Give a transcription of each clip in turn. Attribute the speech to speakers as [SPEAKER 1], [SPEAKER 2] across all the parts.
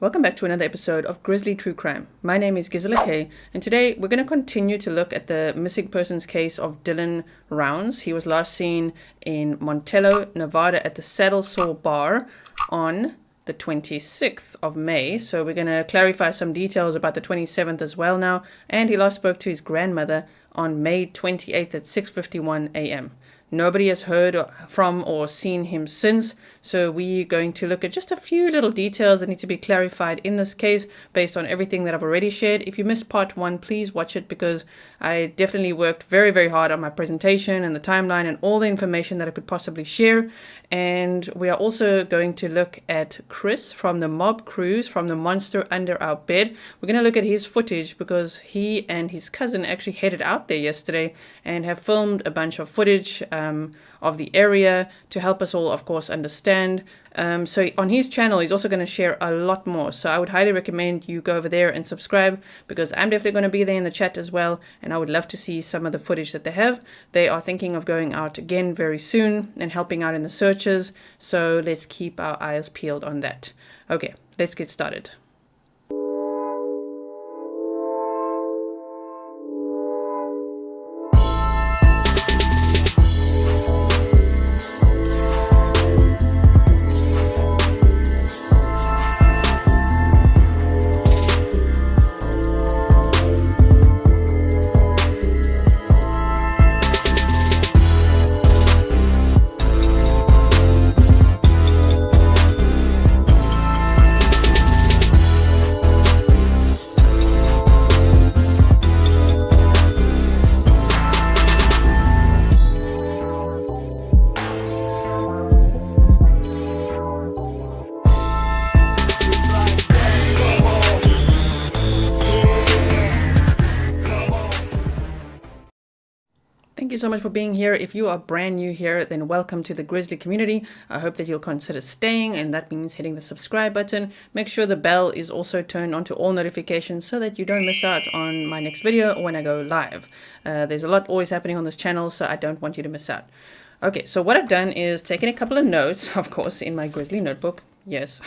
[SPEAKER 1] Welcome back to another episode of Grizzly True Crime. My name is Gisela K, and today we're going to continue to look at the missing persons case of Dylan Rounds. He was last seen in Montello, Nevada at the Saddle Saw Bar on the 26th of May. So we're going to clarify some details about the 27th as well now. And he last spoke to his grandmother on May 28th at 6:51 a.m. Nobody has heard from or seen him since, so we're going to look at just a few little details that need to be clarified in this case based on everything that I've already shared. If you missed part one, please watch it because I definitely worked very, very hard on my presentation and the timeline and all the information that I could possibly share. And we are also going to look at Chris from the mob cruise from the monster under our bed. We're going to look at his footage because he and his cousin actually headed out there yesterday and have filmed a bunch of footage of the area to help us all, of course, understand. So on his channel, he's also going to share a lot more. So I would highly recommend you go over there and subscribe because I'm definitely going to be there in the chat as well. And I would love to see some of the footage that they have. They are thinking of going out again very soon and helping out in the searches. So let's keep our eyes peeled on that. Okay, let's get started. Thank you so much for being here. If you are brand new here, then welcome to the Grizzly community. I hope that you'll consider staying, and that means hitting the subscribe button. Make sure the bell is also turned on to all notifications so that you don't miss out on my next video or when I go live. There's a lot always happening on this channel, so I don't want you to miss out. Okay, so what I've done is taken a couple of notes, of course, in my Grizzly notebook. Yes.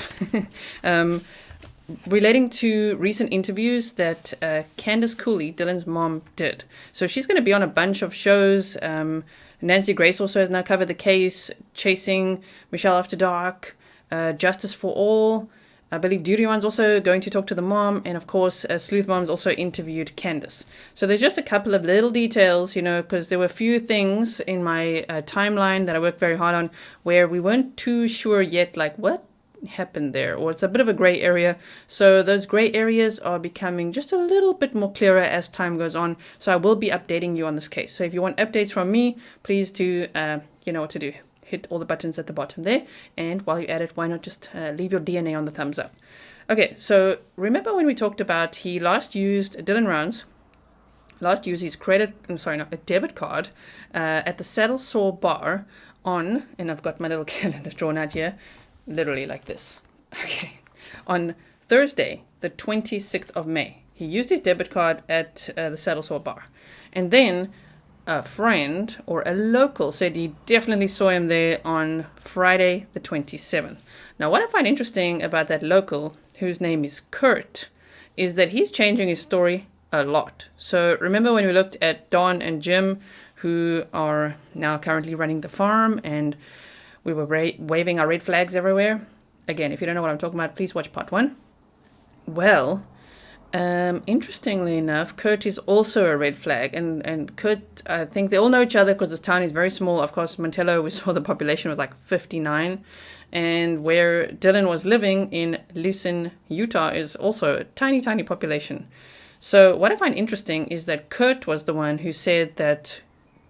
[SPEAKER 1] Relating to recent interviews that Candace Cooley, Dylan's mom, did. So she's going to be on a bunch of shows. Nancy Grace also has now covered the case, Chasing Michelle After Dark, Justice for All. I believe Duty One's also going to talk to the mom. And of course, Sleuth Mom's also interviewed Candace. So there's just a couple of little details, you know, because there were a few things in my timeline that I worked very hard on where we weren't too sure yet, like what happened there, or it's a bit of a gray area. So those gray areas are becoming just a little bit more clearer as time goes on. So I will be updating you on this case. So if you want updates from me, please do, you know what to do. Hit all the buttons at the bottom there. And while you're at it, why not just leave your DNA on the thumbs up? Okay, so remember when we talked about he last used Dylan Rounds, last used his a debit card at the Saddle Saw Bar on, and I've got my little calendar drawn out here, literally like this. Okay. On Thursday, the 26th of May, he used his debit card at the Saddle Saw Bar. And then a friend or a local said he definitely saw him there on Friday, the 27th. Now, what I find interesting about that local, whose name is Kurt, is that he's changing his story a lot. So remember when we looked at Don and Jim, who are now currently running the farm, and we were waving our red flags everywhere. Again, if you don't know what I'm talking about, please watch part one. Well, interestingly enough, Kurt is also a red flag. And Kurt, I think they all know each other because this town is very small. Of course, Montello, we saw the population was like 59. And where Dylan was living in Lucin, Utah, is also a tiny, tiny population. So what I find interesting is that Kurt was the one who said that,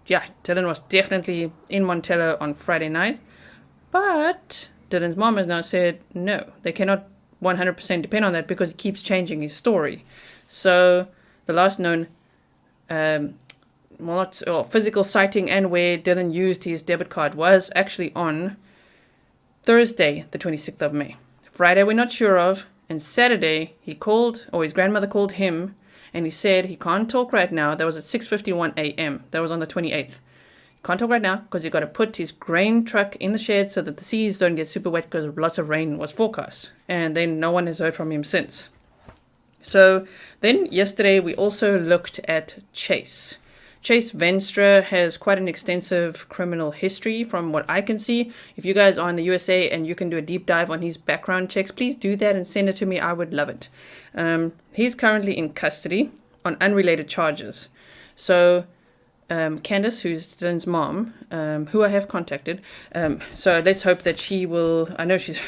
[SPEAKER 1] yeah, Dylan was definitely in Montello on Friday night. But Dylan's mom has now said, no, they cannot 100% depend on that because he keeps changing his story. So the last known physical sighting and where Dylan used his debit card was actually on Thursday, the 26th of May. Friday, we're not sure of. And Saturday, he called, or his grandmother called him, and he said he can't talk right now. That was at 6:51 a.m. That was on the 28th. can't talk right now because you've got to put his grain truck in the shed so that the seas don't get super wet because lots of rain was forecast. And then no one has heard from him since. So then yesterday we also looked at Chase. Chase Venstre has quite an extensive criminal history from what I can see. If you guys are in the USA and you can do a deep dive on his background checks, please do that and send it to me. I would love it. He's currently in custody on unrelated charges. So Candace, who's Dylan's mom, who I have contacted. So let's hope that she will. I know she's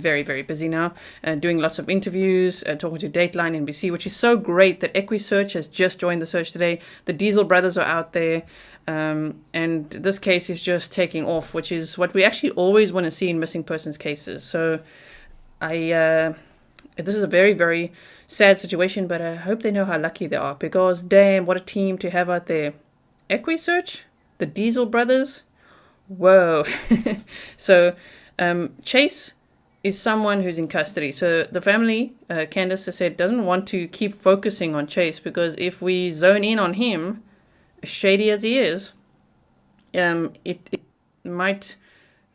[SPEAKER 1] very, very busy now, doing lots of interviews, talking to Dateline, NBC, which is so great that Equusearch has just joined the search today. The Diesel brothers are out there, and this case is just taking off, which is what we actually always want to see in missing persons cases. So this is a very, very sad situation, but I hope they know how lucky they are, because damn, what a team to have out there. Equusearch, the Diesel brothers, whoa. So Chase is someone who's in custody. So the family, Candace has said, doesn't want to keep focusing on Chase, because if we zone in on him, shady as he is, it might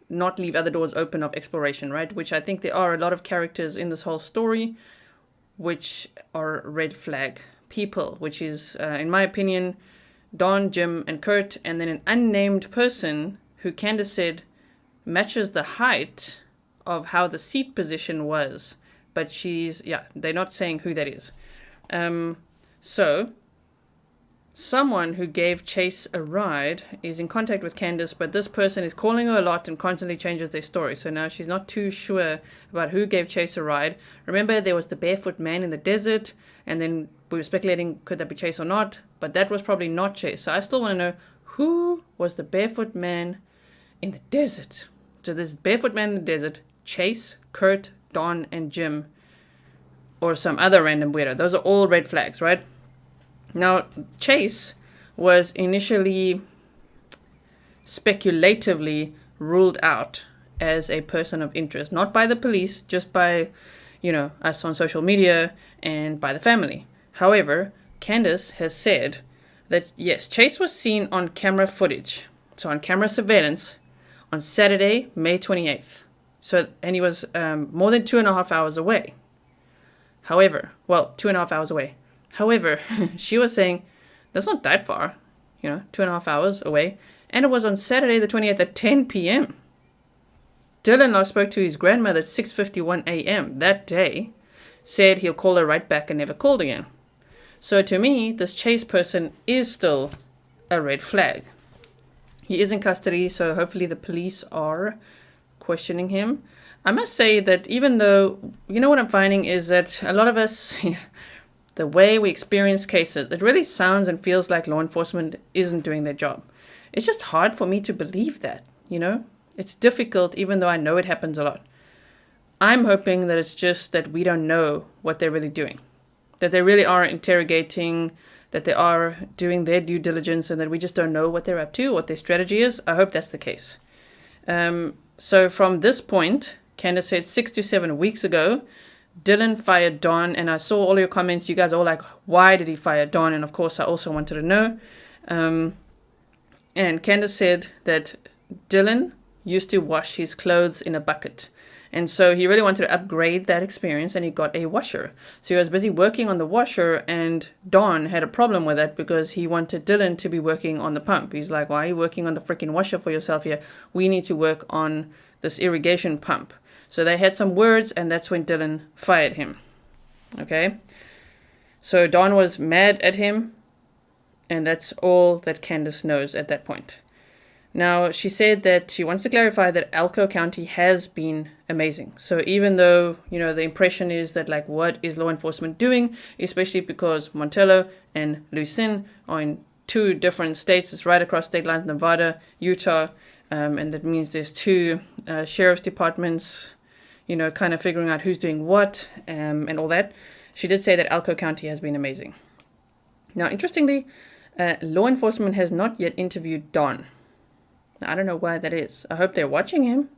[SPEAKER 1] not leave other doors open of exploration, right? Which I think there are a lot of characters in this whole story which are red flag people, which is, in my opinion, Don, Jim, and Kurt, and then an unnamed person who Candace said matches the height of how the seat position was. But they're not saying who that is. So, someone who gave Chase a ride is in contact with Candace, but this person is calling her a lot and constantly changes their story. So now she's not too sure about who gave Chase a ride. Remember, there was the barefoot man in the desert, and then we were speculating, could that be Chase or not? But that was probably not Chase. So I still want to know, who was the barefoot man in the desert? So there's barefoot man in the desert, Chase, Kurt, Don, and Jim, or some other random weirdo. Those are all red flags, right? Now, Chase was initially speculatively ruled out as a person of interest, not by the police, just by, us on social media and by the family. However, Candace has said that, yes, Chase was seen on camera footage, so on camera surveillance, on Saturday, May 28th. And he was more than 2.5 hours away. However, 2.5 hours away. However, she was saying, that's not that far, 2.5 hours away. And it was on Saturday the 28th at 10 p.m. Dylan last spoke to his grandmother at 6:51 a.m. that day, said he'll call her right back and never called again. So to me, this Chase person is still a red flag. He is in custody, so hopefully the police are questioning him. I must say that even though, what I'm finding is that a lot of us, the way we experience cases, it really sounds and feels like law enforcement isn't doing their job. It's just hard for me to believe that, It's difficult, even though I know it happens a lot. I'm hoping that it's just that we don't know what they're really doing. That they really are interrogating, that they are doing their due diligence, and that we just don't know what they're up to, what their strategy is. I hope that's the case. So from this point, Candace said 6 to 7 weeks ago, Dylan fired Don, and I saw all your comments. You guys are all like, why did he fire Don? And of course, I also wanted to know. And Candace said that Dylan used to wash his clothes in a bucket. And so he really wanted to upgrade that experience, and he got a washer. So he was busy working on the washer, and Don had a problem with that because he wanted Dylan to be working on the pump. He's like, why are you working on the freaking washer for yourself here? We need to work on this irrigation pump. So they had some words, and that's when Dylan fired him. Okay? So Don was mad at him, and that's all that Candace knows at that point. Now, she said that she wants to clarify that Elko County has been amazing. So even though, the impression is that, what is law enforcement doing, especially because Montello and Lucin are in 2 different states. It's right across state lines, Nevada, Utah, and that means there's 2 sheriff's departments, kind of figuring out who's doing what and all that. She did say that Elko County has been amazing. Now, interestingly, law enforcement has not yet interviewed Don. I don't know why that is. I hope they're watching him.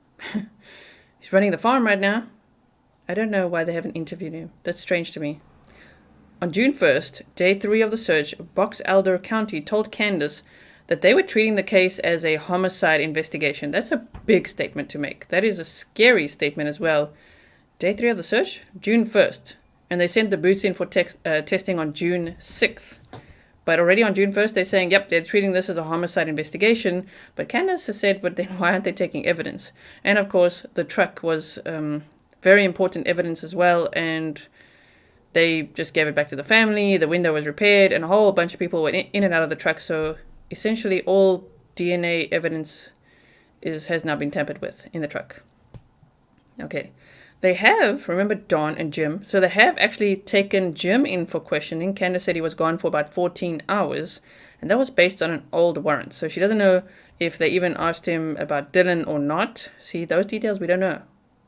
[SPEAKER 1] He's running the farm right now. I don't know why they haven't interviewed him. That's strange to me. On June 1st, day 3 of the search, Box Elder County told Candace that they were treating the case as a homicide investigation. That's a big statement to make. That is a scary statement as well. Day 3 of the search, June 1st. And they sent the boots in for testing on June 6th. But already on June 1st, they're saying, yep, they're treating this as a homicide investigation. But Candace has said, but then why aren't they taking evidence? And of course, the truck was very important evidence as well. And they just gave it back to the family. The window was repaired and a whole bunch of people went in and out of the truck. So essentially all DNA evidence has now been tampered with in the truck. Okay. They have, remember Don and Jim, so they have actually taken Jim in for questioning. Candace said he was gone for about 14 hours, and that was based on an old warrant. So she doesn't know if they even asked him about Dylan or not. See, those details we don't know.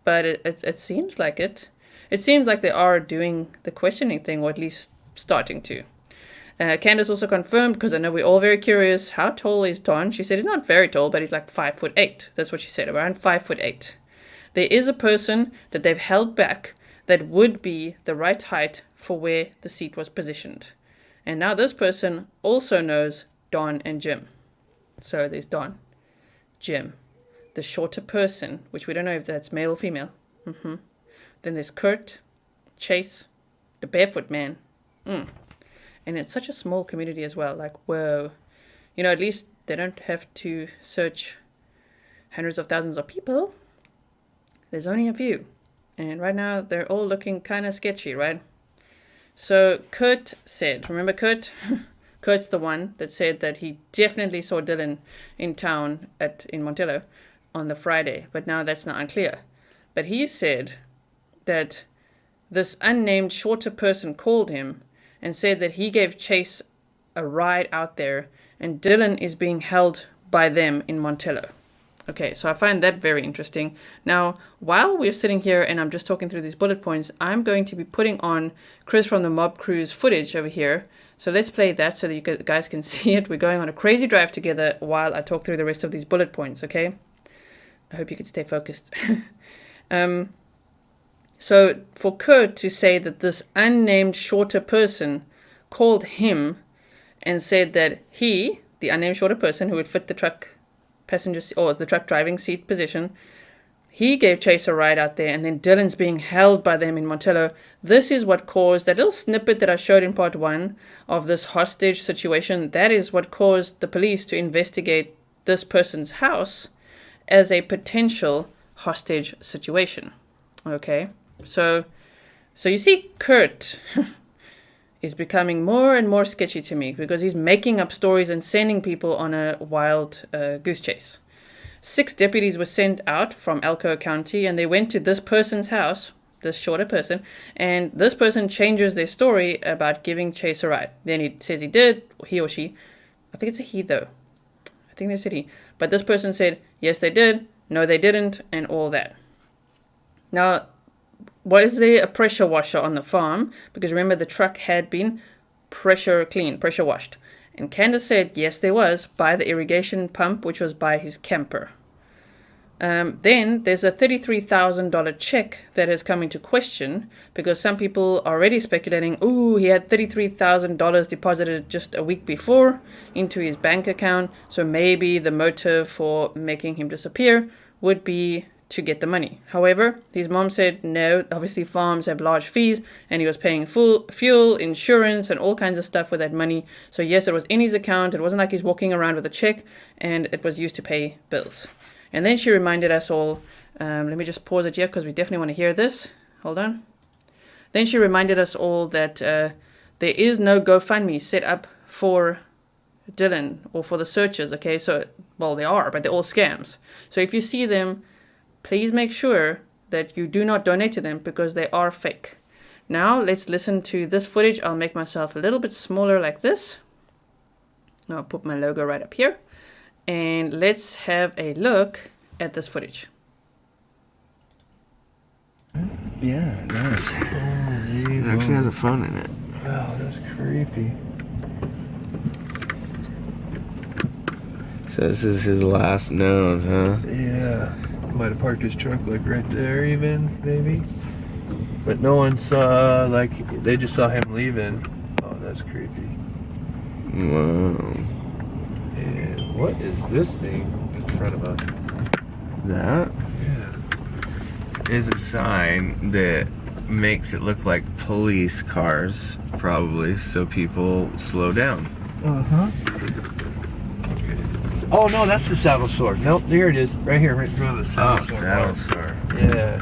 [SPEAKER 1] But it seems like it. It seems like they are doing the questioning thing, or at least starting to. Candace also confirmed, because I know we're all very curious, how tall is Don? She said he's not very tall, but he's like 5'8". That's what she said, around 5'8". There is a person that they've held back that would be the right height for where the seat was positioned. And now this person also knows Don and Jim. So there's Don, Jim, the shorter person, which we don't know if that's male or female. Then there's Kurt, Chase, the barefoot man. And it's such a small community as well. Like, whoa. You know, at least they don't have to search hundreds of thousands of people. There's only a few. And right now, they're all looking kind of sketchy, right? So Kurt said, remember Kurt? Kurt's the one that said that he definitely saw Dylan in town in Montello on the Friday. But now that's not unclear. But he said that this unnamed shorter person called him and said that he gave Chase a ride out there and Dylan is being held by them in Montello. Okay, so I find that very interesting. Now, while we're sitting here and I'm just talking through these bullet points, I'm going to be putting on Chris from the Mob Crew's footage over here. So let's play that so that you guys can see it. We're going on a crazy drive together while I talk through the rest of these bullet points, okay? I hope you can stay focused. So for Kurt to say that this unnamed shorter person called him and said that he, the unnamed shorter person who would fit the truck passenger or the truck driving seat position, he gave Chase a ride out there, and then Dylan's being held by them in Montello. This is what caused that little snippet that I showed in part 1 of this hostage situation. That is what caused the police to investigate this person's house as a potential hostage situation. Okay, so you see, Kurt is becoming more and more sketchy to me because he's making up stories and sending people on a wild goose chase. 6 deputies were sent out from Elko County and they went to this person's house, this shorter person, and this person changes their story about giving Chase a ride. Then he says he did, he or she. I think it's a he though. I think they said he. But this person said, yes, they did, no, they didn't, and all that. Now, was there a pressure washer on the farm? Because remember, the truck had been pressure washed. And Candace said, yes, there was, by the irrigation pump, which was by his camper. Then there's a $33,000 check that has come into question because some people are already speculating, ooh, he had $33,000 deposited just a week before into his bank account. So maybe the motive for making him disappear would be to get the money. However, his mom said no, obviously farms have large fees and he was paying full fuel, insurance and all kinds of stuff with that money. So yes, it was in his account. It wasn't like he's walking around with a check, and it was used to pay bills. And then she reminded us all, let me just pause it here because we definitely want to hear this. Hold on. Then she reminded us all that there is no GoFundMe set up for Dylan or for the searches. Okay, so, well, they are, but they're all scams. So if you see them, please make sure that you do not donate to them because they are fake. Now, let's listen to this footage. I'll make myself a little bit smaller like this. I'll put my logo right up here. And let's have a look at this footage.
[SPEAKER 2] Yeah, it does. It actually has a phone in it. Wow, that's creepy. So this is his last known, huh? Yeah. Might have parked his truck like right there even, maybe. But no one saw, like, they just saw him leaving. Oh, that's creepy. Wow. And what is this thing in front of us?
[SPEAKER 3] That
[SPEAKER 2] Yeah.
[SPEAKER 3] is a sign that makes it look like police cars, probably, so people slow down.
[SPEAKER 2] Uh-huh. Okay. Oh, no, that's the saddle sword. Nope, there it is. Right here, right in front of the saddle sword.
[SPEAKER 3] Saddle sword.
[SPEAKER 2] Yeah.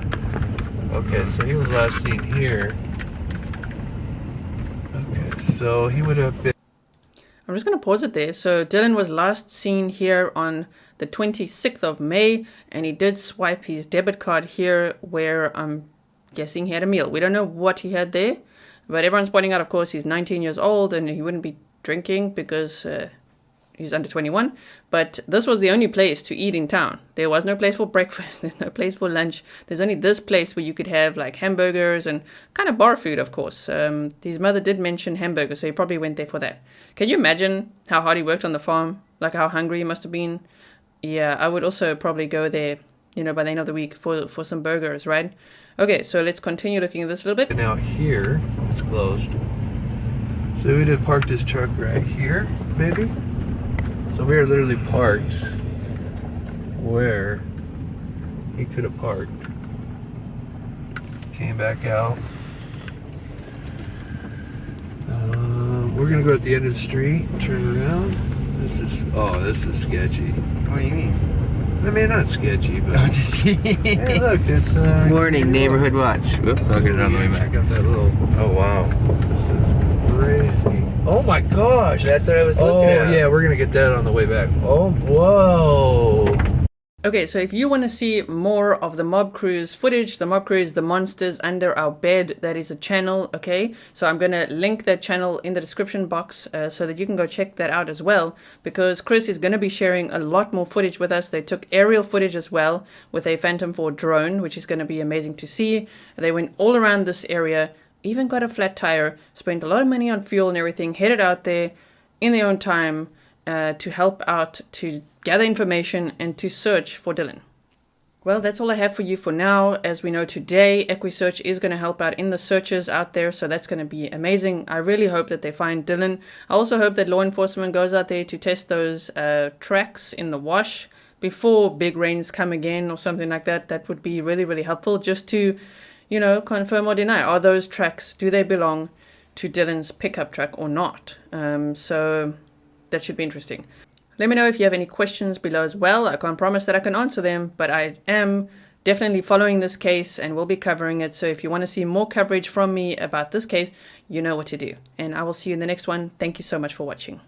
[SPEAKER 2] Okay, so he was last seen here. Okay, so he would have been...
[SPEAKER 1] I'm just going to pause it there. So Dylan was last seen here on the 26th of May, and he did swipe his debit card here where I'm guessing he had a meal. We don't know what he had there, but everyone's pointing out, of course, he's 19 years old and he wouldn't be drinking because he's under 21. But this was the only place to eat in town. There was no place for breakfast. There's no place for lunch. There's only this place where you could have like hamburgers and kind of bar food, of course. His mother did mention hamburgers, so he probably went there for that. Can you imagine how hard he worked on the farm? Like how hungry he must have been? Yeah, I would also probably go there, you know, by the end of the week for some burgers, right? Okay, so let's continue looking at this a little bit.
[SPEAKER 2] Now here, it's closed. So he would have parked his truck right here, maybe? So we are literally parked where he could have parked. Came back out. We're gonna go at the end of the street, turn around. This is sketchy.
[SPEAKER 3] What do you mean?
[SPEAKER 2] I mean, not sketchy, but...
[SPEAKER 3] Hey,
[SPEAKER 2] Hey, look, it's...
[SPEAKER 3] Warning, neighborhood watch. Whoops, I'll get it on the way back.
[SPEAKER 2] Check out that little...
[SPEAKER 3] Oh, wow.
[SPEAKER 2] This is crazy. Oh my gosh!
[SPEAKER 3] That's what I was looking at.
[SPEAKER 2] Oh yeah, we're gonna get that on the way back. Oh, whoa!
[SPEAKER 1] Okay, so if you want to see more of the mob crew's footage, the mob crew is the monsters under our bed. That is a channel, okay? So I'm going to link that channel in the description box so that you can go check that out as well, because Chris is going to be sharing a lot more footage with us. They took aerial footage as well with a Phantom 4 drone, which is going to be amazing to see. They went all around this area, even got a flat tire, spent a lot of money on fuel and everything, headed out there in their own time to help out, to gather information and to search for Dylan. Well, that's all I have for you for now. As we know today, Equusearch is going to help out in the searches out there, so that's going to be amazing. I really hope that they find Dylan. I also hope that law enforcement goes out there to test those tracks in the wash before big rains come again or something like that. That would be really, really helpful, just to, you know, confirm or deny. Are those tracks, do they belong to Dylan's pickup truck or not? So that should be interesting. Let me know if you have any questions below as well. I can't promise that I can answer them, but I am definitely following this case and will be covering it. So if you want to see more coverage from me about this case, you know what to do. And I will see you in the next one. Thank you so much for watching.